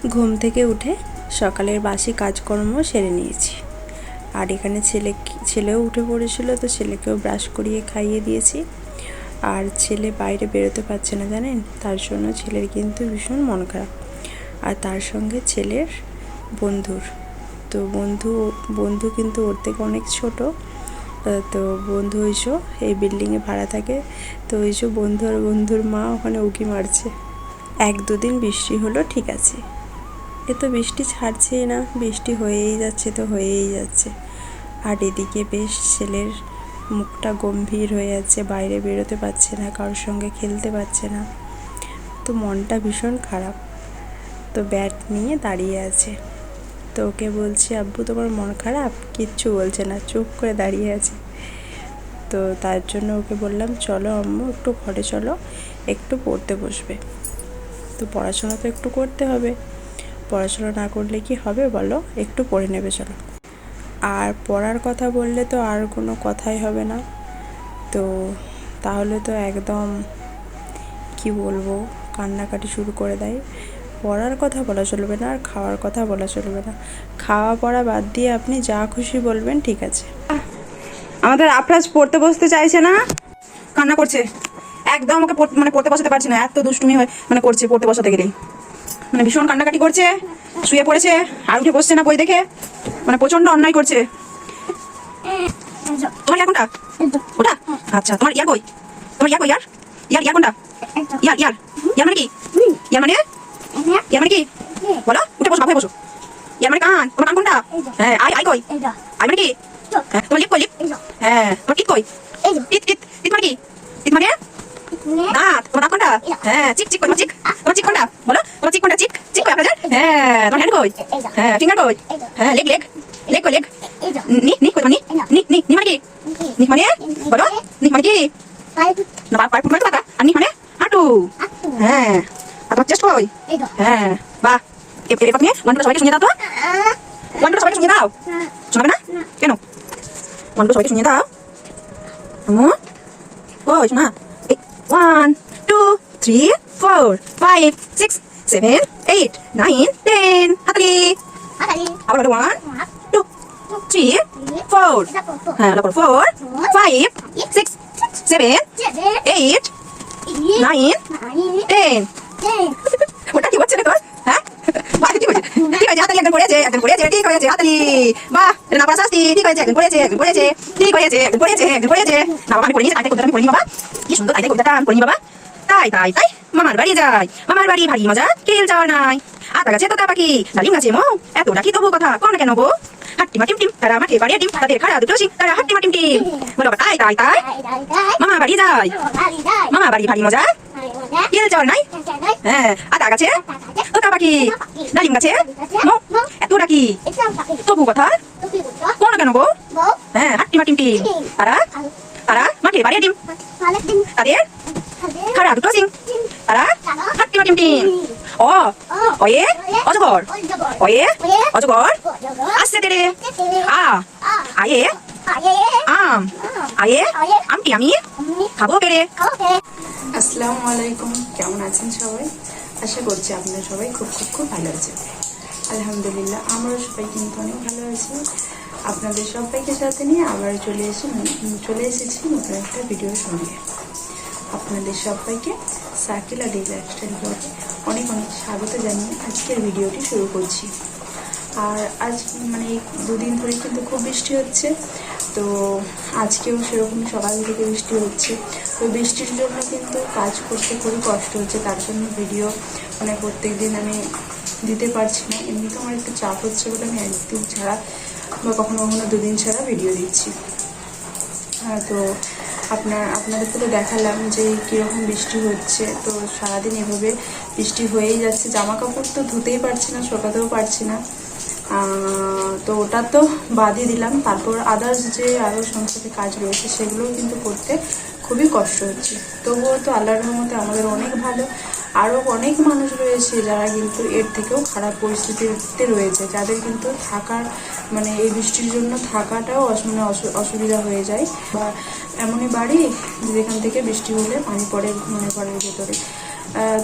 ঘুম থেকে উঠে সকালের বাসি কাজকর্ম সেরে নিয়েছি। আর এখানে ছেলেও উঠে পড়েছিল, তো ছেলেকেও ব্রাশ করিয়ে খাইয়ে দিয়েছি। আর ছেলে বাইরে বেরোতে পারছে না জানেন, তার জন্য ছেলের কিন্তু ভীষণ মন খারাপ। আর তার সঙ্গে ছেলের বন্ধুর তো বন্ধু কিন্তু ওর থেকে অনেক ছোট। তো বন্ধু ওইসব এই বিল্ডিংয়ে ভাড়া থাকে। তো ওইসব বন্ধু আর বন্ধুর মা ওখানে উঁকি মারছে। 1-2 দিন বৃষ্টি হলো, ঠিক আছে, এ তো বৃষ্টি ছাড়ছেই না, বৃষ্টি হয়েই যাচ্ছে। আর এদিকে বেশ ছেলের মুখটা গম্ভীর হয়ে যাচ্ছে, বাইরে বেরোতে পারছে না, কারোর সঙ্গে খেলতে পারছে না, তো মনটা ভীষণ খারাপ। তো ব্যাট নিয়ে দাঁড়িয়ে আছে। তো ওকে বলছি, আব্বু তোমার মন খারাপ? কিচ্ছু বলছে না, চুপ করে দাঁড়িয়ে আছে। তো তার জন্য ওকে বললাম, চলো আম্মু একটু ঘরে চলো, একটু পড়তে বসবে। তো পড়াশোনা তো একটু করতে হবে, পড়াশোনা না করলে কি হবে বলো, একটু পড়ে নেবে চলো। আর পড়ার কথা বললে তো আর কোনো কথাই হবে না। তো তাহলে তো একদম কি বলবো, কান্নাকাটি শুরু করে দেয়। পড়ার কথা বলা চলবে না, আর খাওয়ার কথা বলা চলবে না। খাওয়া পড়া বাদ দিয়ে আপনি যা খুশি বলবেন, ঠিক আছে। আমাদের আফরাজ পড়তে বসতে চাইছে না, কান্না করছে একদম। ওকে পড়তে বসাতে পারছি না, এত দুষ্টুমি করছে। পড়তে বসাতে গেলেই ভীষণ কান্নাকাটি করছে, শুয়ে পড়েছে আর উঠে বসছে না বই দেখে, প্রচন্ড অন্যায় করছে। তোমার ইয়ার কোনটা? ওটা? আচ্ছা, তোমার ইয়ার কই? তোমার ইয়ার কই? ইয়ার কোনটা? ইয়ার মানে কি? ইয়ার মানে কি বলো? উঠে বসো, ভাবে বসো। ইয়ার মানে কান। তোমার কান কোনটা? হ্যাঁ, আই কই? আই মানে কি? হ্যাঁ, তোমার লিপ কই? লিপ? হ্যাঁ, তোমার টিট কই? টিট মানে কি? টিট মানে দাঁত। তোমার দাঁত কোনটা? হ্যাঁ, চিক কই? তোমার চিক কোনটা বলো? তোমার চিক কোনটা? চিক কই আপনাদের? হ্যাঁ, তোমার হ্যান্ড কই? হ্যাঁ, ফিঙ্গার কই? হ্যাঁ, লেগ কই? লেগ নি কই? নি মানে কি? নি মানে বলো? নি মানে কি? না, পায়ে ফুট মানে তো টাকা। আর নি মানে হাঁটু। হ্যাঁ, আর তোমার চেস্ট কই? হ্যাঁ, বাহ। এবার তুমি ওয়ানটা সবাইকে শুনিয়ে দাও তো। ওয়ানটা সবাইকে শুনিয়ে দাও। শোনাবে না কেন? ওয়ানটা সবাইকে শুনিয়ে দাও। কই শোনা? 1 2 3 4 5 6 7 8 9 10 হাতালি। আবার 1 2 3 4 হ্যাঁ, 4 5 6 7 8 9 10 ওটা কি হচ্ছে রে তোর? হ্যাঁ, ঠিক হয়েছে হাতালি। একজন পড়েছে, ঠিক হয়েছে হাতালি। বাহ, এটা না পারা শাস্তি। ঠিক হয়েছে, একজন পড়েছে, ঠিক হয়েছে, একজন পড়েছে। না বাবা, আমি পড়ে নিয়েছি, তাই কবিতাটা আমি পড়ে নি বাবা। কি সুন্দর তাই কবিতাটা আমি পড়ে নি বাবা। তাই মামার বাড়ি যাই, মামার বাড়ি ভারী মজা, কেল যাওয়ার নাই। আতা গাছে তোতা পাখি, ডালিম গাছে মৌ, এত ডাকি তবু কথা কম না কেন গো? হাট্টি মাটিম টিম, তারা মাঠে বাড়িয়ে ডিম, তাদের খাড়া দুটো সিং, তারা হাট্টি মাটিম টিম। বলো তাই মামা বাড়ি যাই, মামা বাড়ি ভারী মজা, কেল যাওয়ার নাই। হ্যাঁ, আতা গাছে তোতা পাখি, ডালিম গাছে মৌ, এত ডাকি তবু কথা কম না কেন গো? হ্যাঁ, হাট্টি মাটিম টিম, তারা মাঠে বাড়িয়ে ডিম, তাদের খাড়া দুটো সিং, তারা হাট্টি মাটিম টিম। অয়ে অজগর, অয়ে অজগর আসছে তেরে। আয়ে আম, আয়ে আমটি আমি খাবো পেরে। আসসালামু আলাইকুম, কেমন আছেন সবাই? আশা করছি আপনারা সবাই খুব ভালো আছেন। আলহামদুলিল্লাহ, আমরা সবাই কিন্তু অনেক ভালো আছি। আপনাদের সবাইকে সাথে নিয়ে আবার চলে এসেছি নতুন একটা ভিডিওর সঙ্গে। আপনাদের সবাইকে সাকিলা ডেইলি লাইফস্টাইল ব্লগে অনেক স্বাগত জানিয়ে আজকের ভিডিওটি শুরু করছি। আর আজ এই 2 দিন ধরে কিন্তু খুব বৃষ্টি হচ্ছে। তো আজকেও সেরকম সকাল থেকে বৃষ্টি হচ্ছে। তো বৃষ্টির জন্য কিন্তু কাজ করতে খুবই কষ্ট হচ্ছে, তার জন্য ভিডিও প্রত্যেক দিন আমি দিতে পারছি না। এমনিতে আমার একটু চাপ হচ্ছে বলে আমি 1 দিন ছাড়া বা কখনো 2 দিন ছাড়া ভিডিও দিচ্ছি। তো আপনাদেরকে তো দেখালাম যে কীরকম বৃষ্টি হচ্ছে। তো সারাদিন এভাবে বৃষ্টি হয়েই যাচ্ছে, জামা কাপড় তো ধুতেই পারছি না, শোকাতেও পারছি না। তো ওটা তো বাদই দিলাম, তারপর আদার্স যে আরও সংসারে কাজ রয়েছে সেগুলোও কিন্তু করতে খুবই কষ্ট হচ্ছে। তবুও তো আল্লাহর রহমতে আমাদের অনেক ভালো, আরও অনেক মানুষ রয়েছে যারা কিন্তু এর থেকেও খারাপ পরিস্থিতিতে রয়েছে, যাদের কিন্তু থাকার এই বৃষ্টির জন্য থাকাটাও অসুবিধা হয়ে যায়। বা এমনই বাড়ি যেখান থেকে বৃষ্টি হলে পানি পড়ে ঘরের ভেতরে।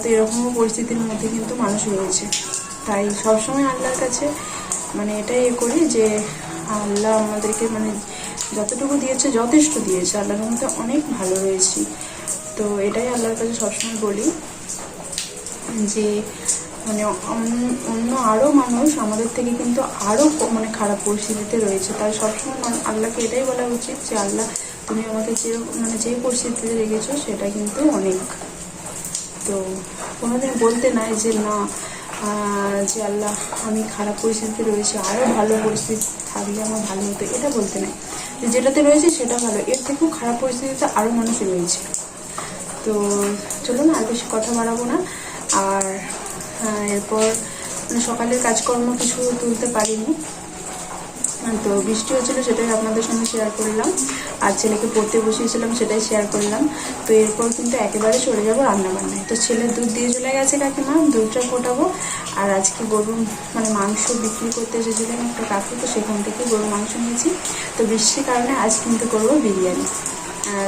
তো এরকমও পরিস্থিতির মধ্যে কিন্তু মানুষ রয়েছে। তাই সবসময় আল্লাহর কাছে মানে এটাই করি যে আল্লাহ আমাদেরকে মানে যতটুকু দিয়েছে যথেষ্ট দিয়েছে, আল্লাহর মধ্যে অনেক ভালো রয়েছি। তো এটাই আল্লাহর কাছে সবসময় বলি যে মানে অন্য আরও মানুষ আমাদের থেকে কিন্তু আরও মানে খারাপ পরিস্থিতিতে রয়েছে। তাই সবসময় আল্লাহকে এটাই বলা উচিত যে আল্লাহ তুমি আমাকে যে পরিস্থিতিতে রেখেছো সেটা কিন্তু অনেক। তো কোনোদিন বলতে নাই যে না যে আল্লাহ আমি খারাপ পরিস্থিতিতে রয়েছি, আরও ভালো পরিস্থিতি থাকলে আমার ভালো হতো, এটা বলতে নাই। যেটাতে রয়েছে সেটা ভালো, এর থেকেও খারাপ পরিস্থিতিতে আরও মানুষ রয়েছে। তো চলুন আর বেশি কথা বাড়াবো না। আর এরপর মানে সকালের কাজকর্ম কিছু তুলতে পারিনি, তো বৃষ্টি হচ্ছিলো সেটাই আপনাদের সঙ্গে শেয়ার করলাম। আর ছেলেকে পড়তে বসিয়েছিলাম সেটাই শেয়ার করলাম। তো এরপর কিন্তু একেবারে চলে যাবো রান্নাবান্নায়। তো ছেলে দুধ দিয়ে চলে গেছে কাকিমা, দুধটা ফোটাবো। আর আজকে গরুর মানে মাংস বিক্রি করতে এসেছিলেন একটা কাকু, তো সেখান থেকে গরুর মাংস নিয়েছি। তো বৃষ্টির কারণে আজ কিন্তু করবো বিরিয়ানি।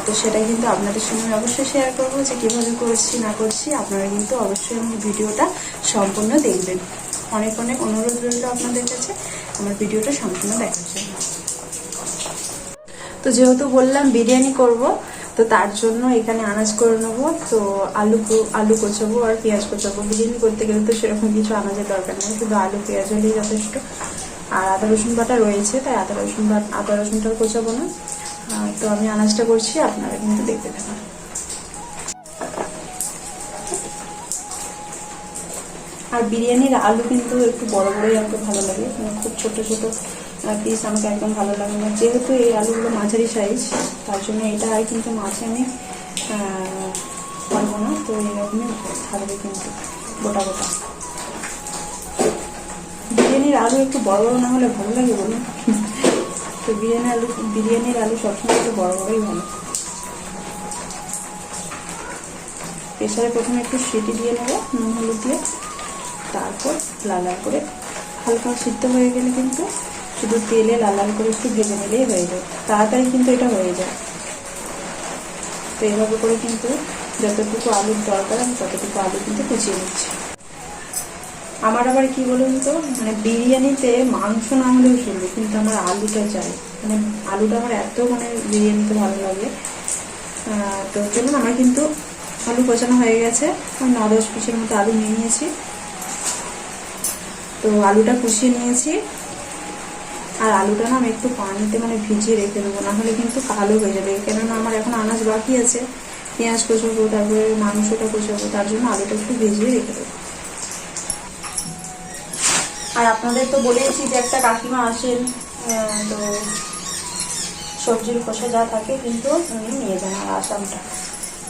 তো সেটাই কিন্তু আপনাদের সঙ্গে অবশ্যই শেয়ার করবো যে কীভাবে করছি না করছি। আপনারা কিন্তু অবশ্যই আমার ভিডিওটা সম্পূর্ণ দেখবেন। অনেক অনেক অনুরোধ রইল আপনাদের কাছে আমার ভিডিওটা সম্পূর্ণ দেখার জন্য। তো যেহেতু বললাম বিরিয়ানি করব, তো তার জন্য এখানে আনাজ করে নেবো। তো আলু কোচাবো আর পেঁয়াজ কোচাবো। বিরিয়ানি করতে গেলে তো সেরকম কিছু আনাজের দরকার নেই, শুধু আলু পেঁয়াজ হলেই যথেষ্ট। আর আদা রসুন বাটা রয়েছে, তাই আদা রসুনটাও কোচাবো না। তো আমি আনাজটা করছি, আপনারা কিন্তু দেখতে থাকুন। আর বিরিয়ানির আলু কিন্তু একটু বড় বড়ই আমাকে ভালো লাগে, খুব ছোট ছোট পিস আমাকে একদম ভালো লাগে না। যেহেতু এই আলুগুলো মাঝারি সাইজ, তার জন্য এটা আর কিন্তু মাছে আমি পারবো না। তো এরকমই থাকবে কিন্তু গোটা গোটা। বিরিয়ানির আলু একটু বড় বড় না হলে ভালো লাগে বলুন। তো বিরিয়ানির আলু সবসময় একটু বড় বড়ই ভালো। প্রেসারে প্রথমে একটু সিটি দিয়ে নেবো নুন হলুদ দিয়ে, তারপর লাল লাল করে হালকা সিদ্ধ হয়ে গেলে কিন্তু শুধু তেলে লাল লাল করে একটু ভেজে নিলেই হয়ে যায়, তাড়াতাড়ি কিন্তু এটা হয়ে যায়। তো এইভাবে করে কিন্তু যতটুকু আলুর দরকার আমি ততটুকু আলু কিন্তু কুচিয়ে নিচ্ছি। আমার আবার কি বলুন তো, মানে বিরিয়ানিতে মাংস না হলেও চলবে, কিন্তু আমার আলুটা চাই। মানে আলুটা আমার এত মানে বিরিয়ানিতে ভালো লাগে। তো চলুন, আমার কিন্তু আলু কোচানো হয়ে গেছে। আমি 9-10 পিসের মতো আলু নিয়ে নিয়েছি। তো আলুটা কুচিয়ে নিয়েছি। আর আলুটা না আমি একটু পানিতে মানে ভিজিয়ে রেখে দেবো, না হলে কিন্তু কালো হয়ে যাবে। কেননা আমার এখন আনাজ বাকি আছে, পেঁয়াজ কোচাবো, তারপরে মাংসটা কোচাবো, তার জন্য আলুটা একটু ভিজিয়ে রেখে দেবো। আর আপনাদের তো বলেছি যে একটা কাকিমা আসেন, তো সবজির খোসা যা থাকে কিন্তু উনি নিয়ে যান আর আসামটা।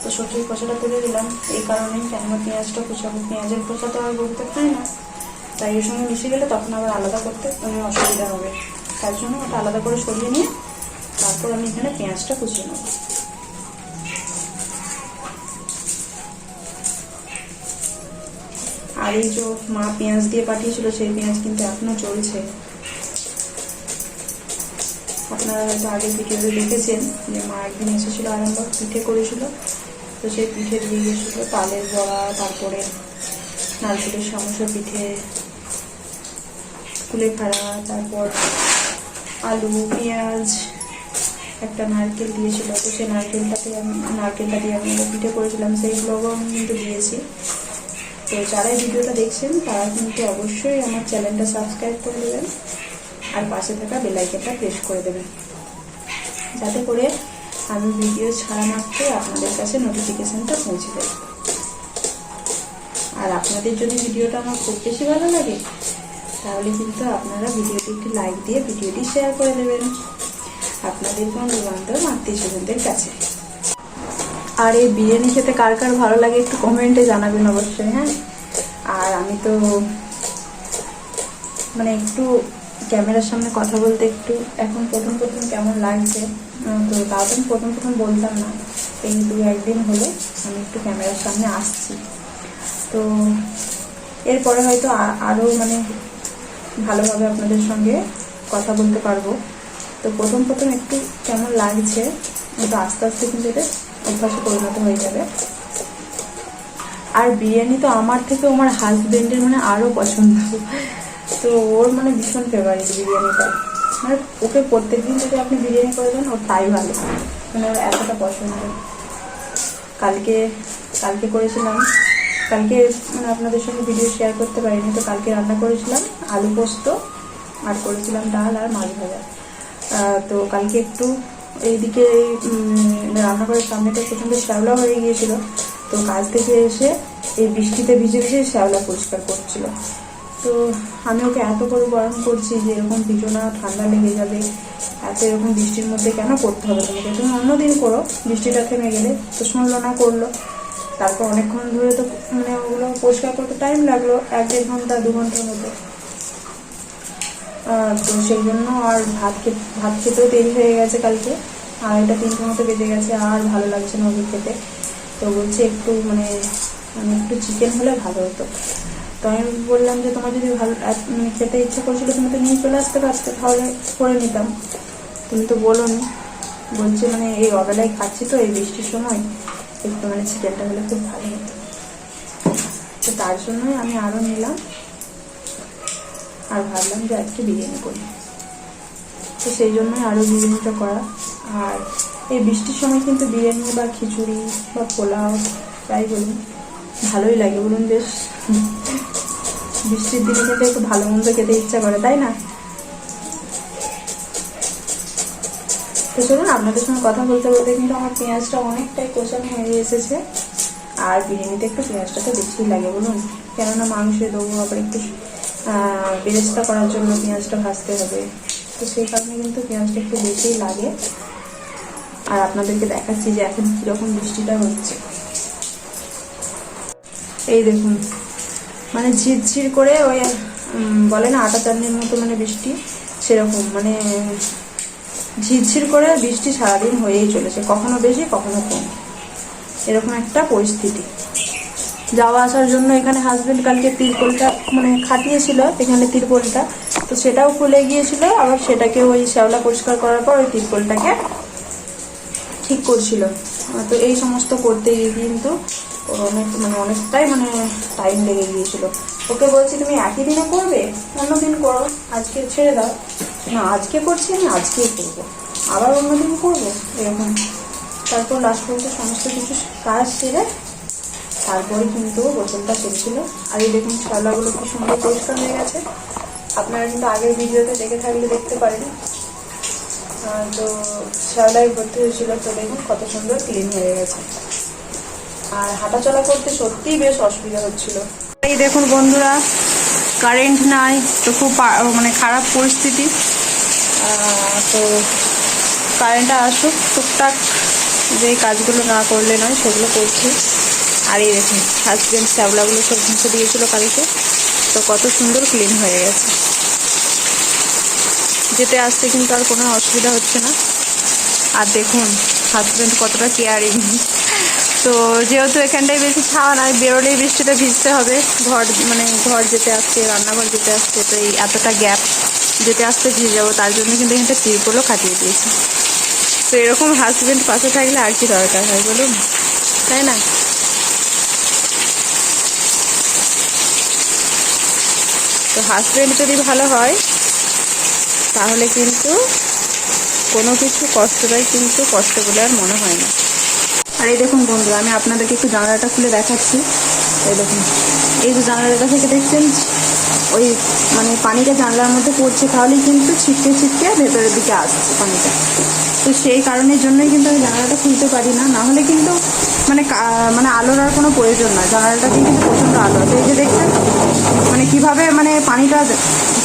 তো সবজির খোসাটা তুলে দিলাম এই কারণেই, কেননা পেঁয়াজটা কুচাবো। পেঁয়াজের খোসা তো আর গরুতে খায় না, তাই এর সঙ্গে মিশে গেলে তখন আবার আলাদা করতে অসুবিধা হবে। তার জন্য ওটা আলাদা করে সরিয়ে নিয়ে তারপর আমি এখানে পেঁয়াজটা কুচিয়ে নেব। আর এই যে মা পেঁয়াজ দিয়ে পাঠিয়েছিল, সেই পেঁয়াজ কিন্তু এখনো চলছে। আপনারা হয়তো আগের ভিডিওতে দেখেছেন যে মা একদিন এসেছিল আরামবাগ, পিঠে করেছিল। তো সেই পিঠে দিয়ে গেছিল তালের বড়া, তারপরে নারকেলের সমস্যা পিঠে, কুলেখাড়া, তারপর আলু পেঁয়াজ, একটা নারকেল দিয়েছিল। তো সেই নারকেলটা দিয়ে আমি পিঠে করেছিলাম, সেই ব্লগও আমি কিন্তু দিয়েছি। তো যারা এই ভিডিওটা দেখছেন তারা কিন্তু অবশ্যই আমার চ্যানেলটা সাবস্ক্রাইব করে দেবেন আর পাশে থাকা বেল আইকনটা প্রেস করে দেবেন, যাতে করে আমি ভিডিও ছাড়া মাত্রই আপনাদের কাছে নোটিফিকেশনটা পৌঁছে দেবে। আর আপনাদের যদি ভিডিওটা আমার খুব বেশি ভালো লাগে তাহলে কিন্তু আপনারা ভিডিওটি একটি লাইক দিয়ে ভিডিওটি শেয়ার করে দেবেন আপনাদের বন্ধু বান্ধব আত্মীয় স্বজনদের কাছে। আর এই বিরিয়ানি খেতে কার কার ভালো লাগে একটু কমেন্টে জানাবেন অবশ্যই। হ্যাঁ, আর আমি তো মানে একটু ক্যামেরার সামনে কথা বলতে একটু এখন প্রথম কেমন লাগছে, তো তাও তো প্রথম বলতাম না। এই 2-1 দিন হলো আমি একটু ক্যামেরার সামনে আসছি। তো এরপরে হয়তো আরও মানে ভালোভাবে আপনাদের সঙ্গে কথা বলতে পারবো। তো প্রথম একটু কেমন লাগছে, কিন্তু আস্তে আস্তে কিন্তু এটা অভ্যাসে পরিণত হয়ে যাবে। আর বিরিয়ানি তো আমার থেকে আমার হাজবেন্ডের মানে আরও পছন্দ। তো ওর মানে ভীষণ ফেভারিট বিরিয়ানিটা, মানে ওকে প্রত্যেকদিন যদি আপনি বিরিয়ানি করে দেন ওর তাই ভালো, মানে ওর এতটা পছন্দ। কালকে কালকে করেছিলাম, কালকে মানে আপনাদের সঙ্গে ভিডিও শেয়ার করতে পারিনি, তো কালকে রান্না করেছিলাম আলু পোস্ত আর করেছিলাম ডাল আর মাছ ভাজা। তো কালকে একটু এইদিকে রান্নাঘরের সামনেটা প্রচণ্ড শ্যাওলা হয়ে গিয়েছিল, তো কাজ থেকে এসে এই বৃষ্টিতে ভিজে ভিজে শ্যাওলা পরিষ্কার করছিল। তো আমি ওকে এত করে বারণ করছি যে এরকম ভিজো না, ঠান্ডা লেগে যাবে, এরকম বৃষ্টির মধ্যে কেন করতে হবে তোমাকে, তুমি অন্যদিন করো বৃষ্টিটা থেমে গেলে। তো শুনলো না, করলো। তারপর অনেকক্ষণ ধরে তো মানে ওগুলো পরিষ্কার করতে টাইম লাগলো, 1-1.5 ঘন্টা 2 ঘন্টার মতো। তো সেই জন্য আর ভাত খেতেও দেরি হয়ে গেছে কালকে, 2:30-3টের মতো বেজে গেছে, আর ভালো লাগছে না ওকে খেতে। তো বলছে একটু মানে একটু চিকেন হলে ভালো হতো। তো আমি বললাম যে তোমার যদি ভালো খেতে ইচ্ছা করছিল তুমি তো নিয়ে চলে আসতে পারতে, তাহলে করে নিতাম, তুমি তো বলোনি। বলছে মানে এই অবেলায় খাচ্ছি তো এই বৃষ্টির সময়, একটু মানে চিকেনটা হলে খুব ভালো হতো। তো তার জন্যই আমি আরও নিলাম আর ভাবলাম যে আজকে বিরিয়ানি করি, তো সেই জন্যই আরও বিরিয়ানিটা করা। আর এই বৃষ্টির সময় কিন্তু বিরিয়ানি বা খিচুড়ি বা পোলাও যাই বলুন ভালোই লাগে বলুন, বেশ বৃষ্টির দিনে কিন্তু একটু ভালো মন্দ খেতে ইচ্ছা করে, তাই না? তো চলুন, আপনাদের সঙ্গে কথা বলতে বলতে কিন্তু আমার পেঁয়াজটা অনেকটাই কষানো হয়ে এসেছে। আর বিরিয়ানিতে একটু পেঁয়াজটা তো বেশিই লাগে বলুন, কেননা মাংসে দেবো, আবার একটু বেরেস্তা করার জন্য পেঁয়াজটা ভাজতে হবে, তো সেই কারণে কিন্তু পেঁয়াজটা একটু বেশিই লাগে। আর আপনাদেরকে দেখাচ্ছি যে এখন কীরকম বৃষ্টিটা হচ্ছে। এই দেখুন, মানে ঝিরঝির করে ওই বলে না আটা চাটনির মতো মানে বৃষ্টি, সেরকম মানে ঝিরঝির করে বৃষ্টি সারাদিন হয়েই চলেছে, কখনো বেশি কখনো কম, এরকম একটা পরিস্থিতি। যাওয়া আসার জন্য এখানে হাজবেন্ড কালকে তিরপলটা মানে খাটিয়েছিল, এখানে তিরপলটা, তো সেটাও খুলে গিয়েছিল, আবার সেটাকে ওই শ্যাওলা পরিষ্কার করার পর ওই তিরপলটাকে ঠিক করছিল। তো এই সমস্ত করতে গিয়ে কিন্তু অনেকটাই টাইম লেগে গিয়েছিল। ওকে বলছি তুমি একই দিনে করবে, অন্য দিন করো, আজকে ছেড়ে দাও। না, আজকে করছি আমি, আজকেই করবো, আবার অন্য দিন করবো, এরকম। তারপর লাস্ট পর্যন্ত সমস্ত কিছু কাজ সেরে তারপরে কিন্তু গোসলটা সেরেছিল। আর এই দেখুন শ্যাওলাগুলো কি সুন্দর পরিষ্কার হয়ে গেছে, আপনারা কিন্তু আগের ভিডিওতে দেখে থাকলে দেখতে পারেন। তো শ্যাওলায় ভর্তি হয়েছিল, তো দেখুন কত সুন্দর ক্লিন হয়ে গেছে। আর হাঁটাচলা করতে সত্যিই বেশ অসুবিধা হচ্ছিল। এই দেখুন বন্ধুরা, কারেন্ট নাই, তো খুব মানে খারাপ পরিস্থিতি। তো কারেন্টটা আসুক, টুকটাক যেই কাজগুলো না করলে নয় সেগুলো করছি। আর এই দেখুন হাজবেন্ড শ্যাওলাগুলো সব ঘুষে দিয়েছিল কালকে, তো কত সুন্দর ক্লিন হয়ে গেছে। যেতে আসতে কিন্তু আর কোনো অসুবিধা হচ্ছে না। আর দেখুন হাজবেন্ড কতটা কেয়ারিং। তো যেহেতু এখানটায় বেশি ছাওয়া নাই, বেরোলেই বৃষ্টিতে ভিজতে হবে, ঘর যেতে আসতে, রান্নাঘর যেতে আসতে, তো এই এতটা গ্যাপ যেতে আসতে ভিজে যাবো, তার জন্য কিন্তু এখানটা তিরপলও খাটিয়ে দিয়েছি। তো এরকম হাজবেন্ড পাশে থাকলে আর কি দরকার হয় বলুন, তাই না? তো হাজবেন্ড যদি ভালো হয় তাহলে কিন্তু কোনো কিছু কষ্টটাই কিন্তু কষ্ট বলে আর মনে হয় না। আর এই দেখুন বন্ধুরা, আমি আপনাদেরকে একটু জানালাটা খুলে দেখাচ্ছি। এই দেখুন, এই যে জানালাটা থেকে দেখছেন ওই মানে পানিটা জানলার মধ্যে পড়ছে, তাহলেই কিন্তু ছিটকে ছিটকে ভেতরের দিকে আসছে পানিটা। তো সেই কারণের জন্যই কিন্তু আমি জানালাটা খুলতে পারি না, না হলে কিন্তু মানে আলোর আর কোনো প্রয়োজন না, জানালাটা দিয়ে কিন্তু প্রচণ্ড আলো আছে। এই যে দেখছেন মানে কীভাবে মানে পানিটা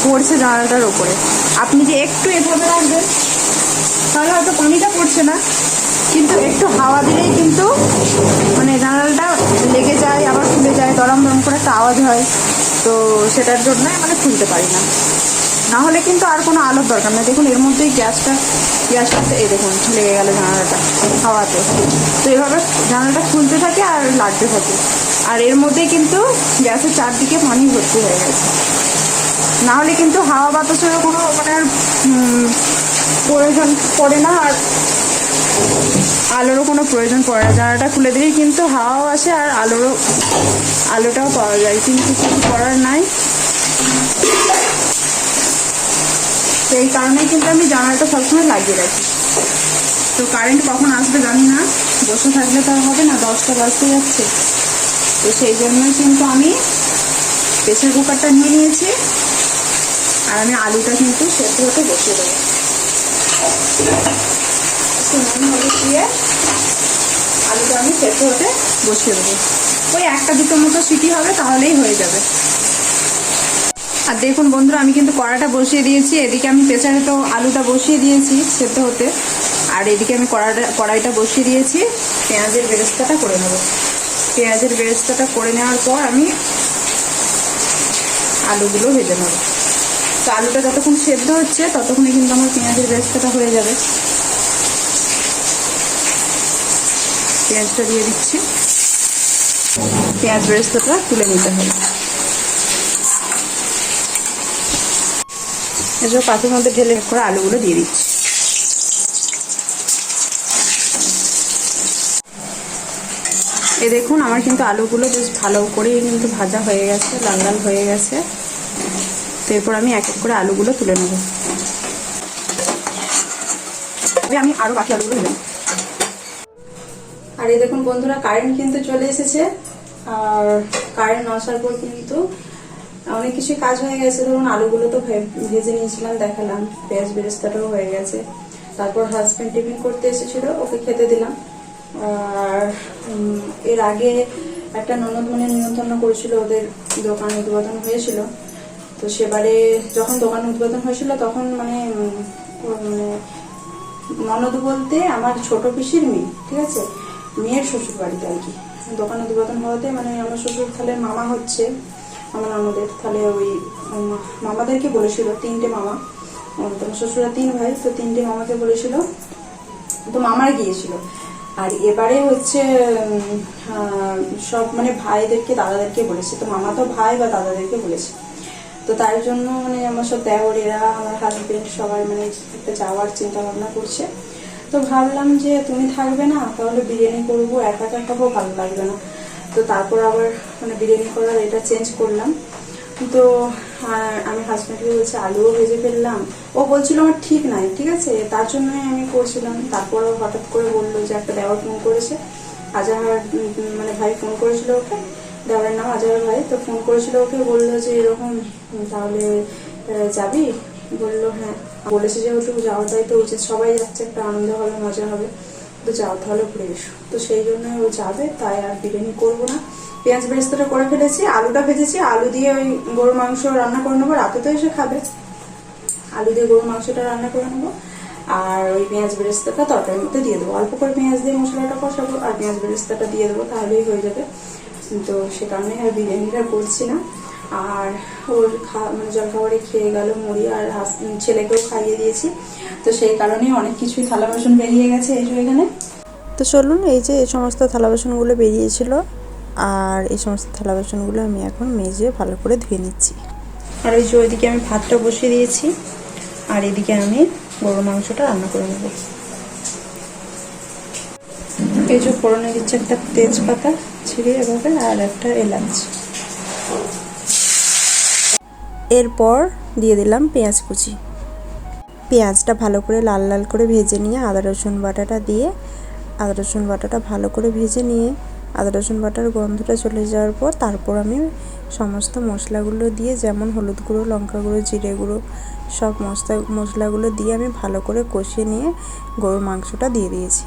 পড়ছে জানালাটার ওপরে। আপনি যে একটু এভাবে রাখবেন তাহলে হয়তো পানিটা পড়ছে না, কিন্তু একটু হাওয়া দিলেই কিন্তু মানে জানালাটা লেগে যায়, আবার খুলে যায়, দরম দরম করে একটা আওয়াজ হয়। তো সেটার জন্য মানে খুলতে পারি না, না হলে কিন্তু আর কোনো আলোর দরকার না। দেখুন এর মধ্যেই গ্যাসটা এই দেখুন লেগে গেল জানালাটা হাওয়াতে। তো এভাবে জানালাটা খুলতে থাকে আর লাগতে থাকে, আর এর মধ্যেই কিন্তু গ্যাসের চারদিকে পানি ভর্তি হয়ে গেছে। না হলে কিন্তু হাওয়া বাতাসের কোনো মানে আর প্রয়োজন পড়ে না, আর আলোরও কোনো প্রয়োজন পড়ে না, জানালাটা খুলে দিলেই কিন্তু হাওয়াও আসে আর আলোটাও পাওয়া যায়, কিন্তু কিছু করার নাই। সেই কারণেই কিন্তু আমি জানালাটা সবসময় লাগিয়ে রাখি। তো কারেন্ট কখন আসবে জানি না, বসে থাকলে তো হবে না, 10টা বাজতে যাচ্ছে। তো সেই জন্যই কিন্তু আমি প্রেসার কুকারটা নিয়ে নিয়েছি, আর আমি আলুটা কিন্তু সেদ্ধ হতে বসিয়ে দেবো। নুন হলুদ দিয়ে আলুটা আমি সেদ্ধ হতে বসিয়ে দেবো। ওই 1-2 মতো সিটি হবে, তাহলেই হয়ে যাবে। আর দেখুন বন্ধুরা, আমি কিন্তু কড়াটা বসিয়ে দিয়েছি। এদিকে আমি প্রেসারে তো আলুটা বসিয়ে দিয়েছি সেদ্ধ হতে, আর এদিকে আমি কড়াইটা বসিয়ে দিয়েছি। পেঁয়াজের বেরেস্তাটা করে নেব। পেঁয়াজের বেরেস্তাটা করে নেওয়ার পর আমি আলুগুলো ভেজে নেব। তো আলুটা যতক্ষণ সেদ্ধ হচ্ছে ততক্ষণে কিন্তু আমার পেঁয়াজের বেরেস্তাটা হয়ে যাবে। পেঁয়াজটা দিয়ে দিচ্ছি। পেঁয়াজ বেরেস্তাটা তুলে নিতে হবে। এসব পাতির মধ্যে ঢেলে করে আলুগুলো দিয়ে দিচ্ছি। এই দেখুন, আমার কিন্তু আলুগুলো বেশ ভালো করেই কিন্তু ভাজা হয়ে গেছে, লাল লাল হয়ে গেছে। তো এরপর আমি এক এক করে আলুগুলো তুলে নেব। আমি আরো বাকি আলুগুলো নেব। আর এই দেখুন বন্ধুরা, কারেন্ট কিন্তু চলে এসেছে। আর কারেন্ট আসার পর কিন্তু অনেক কিছু কাজ হয়ে গেছে। ধরুন আলুগুলো তো ভেজে নিয়েছিলাম, দেখালাম। পেঁয়াজ বেরেস্তাটাও হয়ে গেছে। তারপর হাজব্যান্ড টিফিন করতে এসেছিল, ওকে খেতে দিলাম। আর এর আগে একটা ননদ মানে নিমন্ত্রণ করেছিল, ওদের দোকান উদ্বোধন হয়েছিল। তো সেবারে যখন দোকান উদ্বোধন হয়েছিল তখন মানে ননদ বলতে আমার ছোট পিসির মেয়ে, ঠিক আছে, মেয়ের শ্বশুর বাড়িতে আর কি দোকান উদ্বোধন হওয়াতে, মানে আমার শ্বশুর তাহলে মামা হচ্ছে আমার ননদের, তাহলে ওই মামাদেরকে বলেছিল, 3টে মামা, তোমার শ্বশুরা 3 ভাই, তো 3টে মামাকে বলেছিল। তো মামারা গিয়েছিল। আর এবারে হচ্ছে সব মানে ভাইদেরকে দাদাদেরকে বলেছে। তো মামা তো ভাই বা দাদাদেরকে বলেছে। তো তার জন্য মানে আমার সব দেওরেরা, আমার হাজবেন্ড সবাই মানে একটা যাওয়ার চিন্তা ভাবনা করছে। তো ভাবলাম যে তুমি থাকবে না, তাহলে বিরিয়ানি করবো, একা একা খাবো, ভালো লাগবে না। তো তারপর আবার মানে বিরিয়ানি করার এটা চেঞ্জ করলাম। তো আমি হাজব্যান্ডকে বলছি আলুও ভেজে ফেললাম। ও বলছিল আমার ঠিক নাই, ঠিক আছে, তার জন্যই আমি করছিলাম। তারপরও হঠাৎ করে বললো যে একটা দেওয়ার ফোন করেছে, আজহার মানে ভাই ফোন করেছিল ওকে, দেওয়ারের নাম আজহার ভাই। তো ফোন করেছিল ওকে, বললো যে এরকম, তাহলে যাবি? বললো হ্যাঁ। বলেছে যেহেতু যাওয়াটাই তো উচিত, সবাই যাচ্ছে, একটা আনন্দ হবে, মজা হবে, তো যাও তাহলে ঘুরে এসো। তো সেই জন্যই ও যাবে, তাই আর বিরিয়ানি করবো না। পেঁয়াজ বেরেস্তাটা করে ফেলেছি, আলুটা ভেজেছি, আলু দিয়ে ওই গরুর মাংস রান্না করে নেবো। রাতে তো এসে খাবে, আলু দিয়ে গরুর মাংসটা রান্না করে নেবো। আর ওই পেঁয়াজ বেরেস্তাটা তরকারির মধ্যে দিয়ে দেবো, অল্প করে পেঁয়াজ দিয়ে মশলাটা কষাবো আর পেঁয়াজ বেরেস্তাটা দিয়ে দেবো, তাহলেই হয়ে যাবে। তো সে কারণে আর বিরিয়ানিটা করছি না। আর ওর মানে জলখাবারে খেয়ে গেল মুড়ি, আর ছেলেকেও খাইয়ে দিয়েছি। তো সেই কারণে অনেক কিছুই থালা বাসন বেরিয়ে গেছে এই এখানে। তো চলুন, এই যে এই সমস্ত থালা বাসনগুলো বেরিয়েছিল, আর এই সমস্ত থালা বাসনগুলো আমি এখন মেজে ভালো করে ধুয়ে নিচ্ছি। আর ওই যে ওইদিকে আমি ভাতটা বসিয়ে দিয়েছি, আর এদিকে আমি গরুর মাংসটা রান্না করে নেব। এই যে ফোড়নে দিচ্ছে একটা তেজপাতা ছিঁড়ে এভাবে, আর একটা এলাচ। এরপর দিয়ে দিলাম পেঁয়াজ কুচি। পেঁয়াজটা ভালো করে লাল লাল করে ভেজে নিয়ে আদা রসুন বাটাটা দিয়ে, আদা রসুন বাটাটা ভালো করে ভেজে নিয়ে আদা রসুন বাটার গন্ধটা চলে যাওয়ার পর তারপর আমি সমস্ত মশলাগুলো দিয়ে, যেমন হলুদ গুঁড়ো, লঙ্কা গুঁড়ো, জিরে গুঁড়ো, সব মশলাগুলো দিয়ে আমি ভালো করে কষিয়ে নিয়ে গরুর মাংসটা দিয়ে দিয়েছি।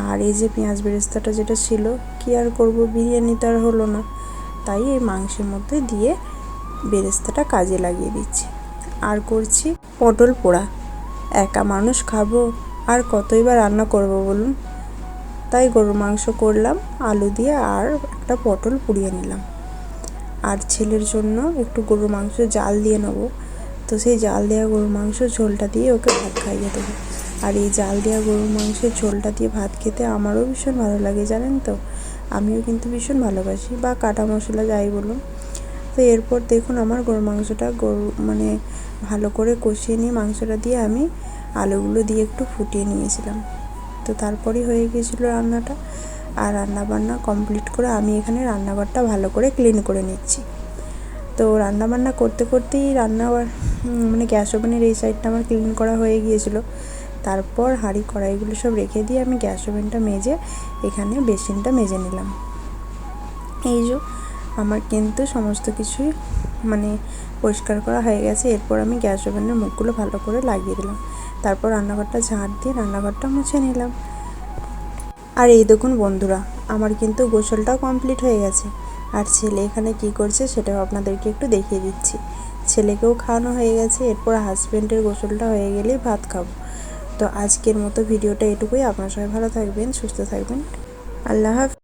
আর এই যে পেঁয়াজ বেরেস্তাটা যেটা ছিল, কি আর করবো, বিরিয়ানি তো আর হলো না, তাই এই মাংসের মধ্যে দিয়ে বেরেস্তাটা কাজে লাগিয়ে দিচ্ছি। আর করছি পটল পোড়া। একা মানুষ খাবো, আর কতই বা রান্না করব বলুন। তাই গরুর মাংস করলাম আলু দিয়ে, আর একটা পটল পুড়িয়ে নিলাম। আর ছেলের জন্য একটু গরুর মাংস জাল দিয়ে নেবো। তো সেই জাল দেওয়া গরুর মাংস ঝোলটা দিয়ে ওকে ভাত খাইয়ে দেবো। আর এই জাল দেওয়া গরুর মাংসের ঝোলটা দিয়ে ভাত খেতে আমারও ভীষণ ভালো লাগে, জানেন তো। আমিও কিন্তু ভীষণ ভালোবাসি, বা কাটা মশলা যাই বলুন। তো এরপর দেখুন আমার গরুর মাংসটা মানে ভালো করে কষিয়ে নিয়ে মাংসটা দিয়ে আমি আলুগুলো দিয়ে একটু ফুটিয়ে নিয়েছিলাম। তো তারপরেই হয়ে গিয়েছিলো রান্নাটা। আর রান্নাবান্না কমপ্লিট করে আমি এখানে রান্নাঘরটা ভালো করে ক্লিন করে নিচ্ছি। তো রান্নাবান্না করতে করতেই মানে গ্যাস ওভেনের এই সাইডটা আমার ক্লিন করা হয়ে গিয়েছিলো। তারপর হাঁড়ি কড়াইগুলো সব রেখে দিয়ে আমি গ্যাস ওভেনটা মেজে এখানে বেসিনটা মেজে নিলাম। এই যে আমার কিন্তু সমস্ত কিছুই মানে পরিষ্কার করা হয়ে গেছে। এরপর আমি গ্যাস ওভেনের মুখগুলো ভালো করে লাগিয়ে দিলাম। তারপর রান্নাঘরটা ঝাড় দিয়ে রান্নাঘরটা মুছে নিলাম। আর এই দেখুন বন্ধুরা, আমার কিন্তু গোসলটাও কমপ্লিট হয়ে গেছে। আর ছেলে এখানে কি করছে সেটাও আপনাদেরকে একটু দেখিয়ে দিচ্ছি। ছেলেকেও খাওয়ানো হয়ে গেছে, এরপর হাজব্যান্ডের গোসলটা হয়ে গেলেই ভাত খাবো। তো আজকের মতো ভিডিওটা এটুকুই। আপনারা সবাই ভালো থাকবেন, সুস্থ থাকবেন। আল্লাহ হাফেজ।